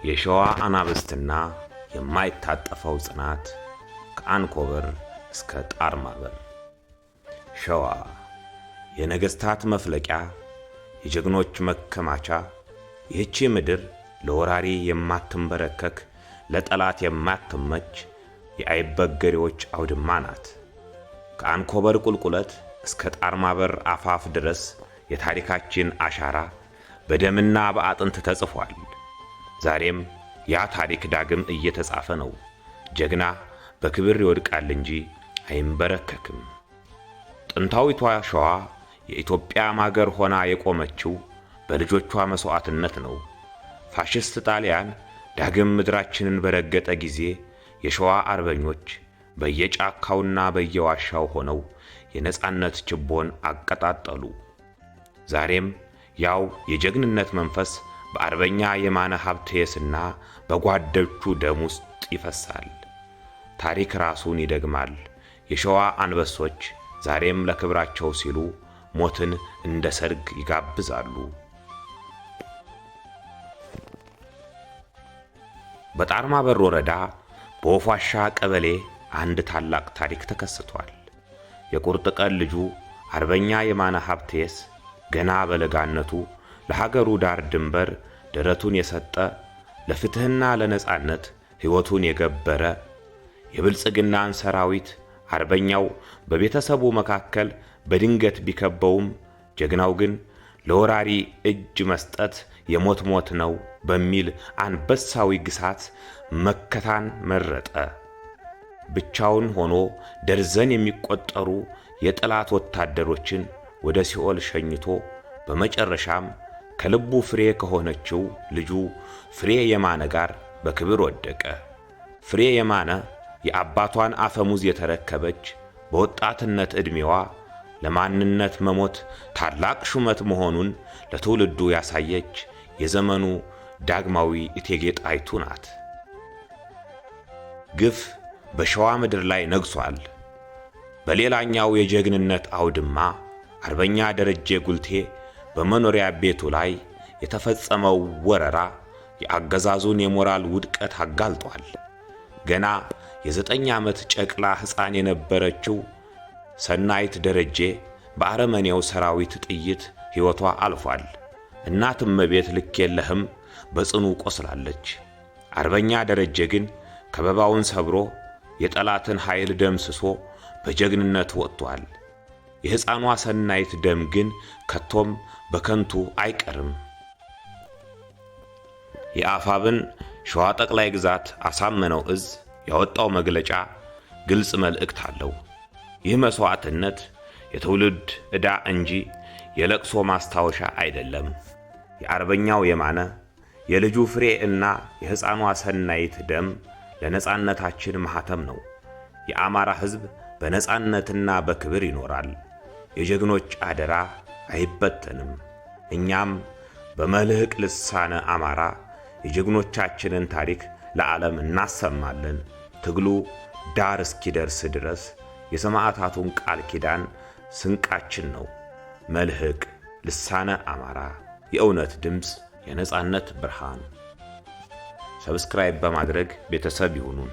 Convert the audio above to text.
የሸዋ አናብስትና የማይታጠፈው ጽናት ከአንኮበር እስከ ጣርማበር። ሸዋ የነገሥታት መፍለቂያ፣ የጀግኖች መከማቻ። ይህቺ ምድር ለወራሪ የማትንበረከክ፣ ለጠላት የማትመች የአይበገሬዎች አውድማ ናት። ከአንኮበር ቁልቁለት እስከ ጣርማበር አፋፍ ድረስ የታሪካችን አሻራ በደምና በአጥንት ተጽፏል። ዛሬም ያ ታሪክ ዳግም እየተጻፈ ነው። ጀግና በክብር ይወድቃል እንጂ አይንበረከክም። ጥንታዊቷ ሸዋ የኢትዮጵያ ማገር ሆና የቆመችው በልጆቿ መስዋዕትነት ነው። ፋሽስት ጣሊያን ዳግም ምድራችንን በረገጠ ጊዜ የሸዋ አርበኞች በየጫካውና በየዋሻው ሆነው የነጻነት ችቦን አቀጣጠሉ። ዛሬም ያው የጀግንነት መንፈስ በአርበኛ የማነ ሀብተየስና በጓዶቹ ደም ውስጥ ይፈሳል። ታሪክ ራሱን ይደግማል። የሸዋ አንበሶች ዛሬም ለክብራቸው ሲሉ ሞትን እንደ ሰርግ ይጋብዛሉ። በጣርማበር ወረዳ በወፏሻ ቀበሌ አንድ ታላቅ ታሪክ ተከስቷል። የቁርጥ ቀን ልጁ አርበኛ የማነ ሀብተየስ ገና በለጋነቱ ለሀገሩ ዳር ድንበር ደረቱን የሰጠ፣ ለፍትህና ለነጻነት ሕይወቱን የገበረ የብልጽግናን ሰራዊት አርበኛው በቤተሰቡ መካከል በድንገት ቢከበውም ጀግናው ግን ለወራሪ እጅ መስጠት የሞት ሞት ነው በሚል አንበሳዊ ግሳት መከታን መረጠ። ብቻውን ሆኖ ደርዘን የሚቆጠሩ የጠላት ወታደሮችን ወደ ሲኦል ሸኝቶ በመጨረሻም ከልቡ ፍሬ ከሆነችው ልጁ ፍሬ የማነ ጋር በክብር ወደቀ። ፍሬ የማነ የአባቷን አፈሙዝ የተረከበች፣ በወጣትነት ዕድሜዋ ለማንነት መሞት ታላቅ ሹመት መሆኑን ለትውልዱ ያሳየች የዘመኑ ዳግማዊ እቴጌ ጣይቱ ናት። ግፍ በሸዋ ምድር ላይ ነግሷል። በሌላኛው የጀግንነት አውድማ አርበኛ ደረጀ ጉልቴ በመኖሪያ ቤቱ ላይ የተፈጸመው ወረራ የአገዛዙን የሞራል ውድቀት አጋልጧል። ገና የ9 ዓመት ጨቅላ ሕፃን የነበረችው ሰናይት ደረጀ በአረመኔው ሰራዊት ጥይት ሕይወቷ አልፏል። እናትም ቤት ልክ የለህም በጽኑ ቆስላለች። አርበኛ ደረጀ ግን ከበባውን ሰብሮ የጠላትን ኃይል ደምስሶ በጀግንነት ወጥቷል። የሕፃኗ ሰናይት ደም ግን ከቶም በከንቱ አይቀርም። የአፋብን ሸዋ ጠቅላይ ግዛት አሳመነው እዝ ያወጣው መግለጫ ግልጽ መልእክት አለው። ይህ መስዋዕትነት የትውልድ ዕዳ እንጂ የለቅሶ ማስታወሻ አይደለም። የአርበኛው የማነ የልጁ ፍሬ እና የሕፃኗ ሰናይት ደም ለነጻነታችን ማኅተም ነው። የአማራ ሕዝብ በነጻነትና በክብር ይኖራል። የጀግኖች አደራ አይበተንም። እኛም በመልሕቅ ልሳነ አማራ የጀግኖቻችንን ታሪክ ለዓለም እናሰማለን። ትግሉ ዳር እስኪደርስ ድረስ የሰማዕታቱን ቃል ኪዳን ስንቃችን ነው። መልሕቅ ልሳነ አማራ፣ የእውነት ድምፅ፣ የነጻነት ብርሃን። ሰብስክራይብ በማድረግ ቤተሰብ ይሁኑን።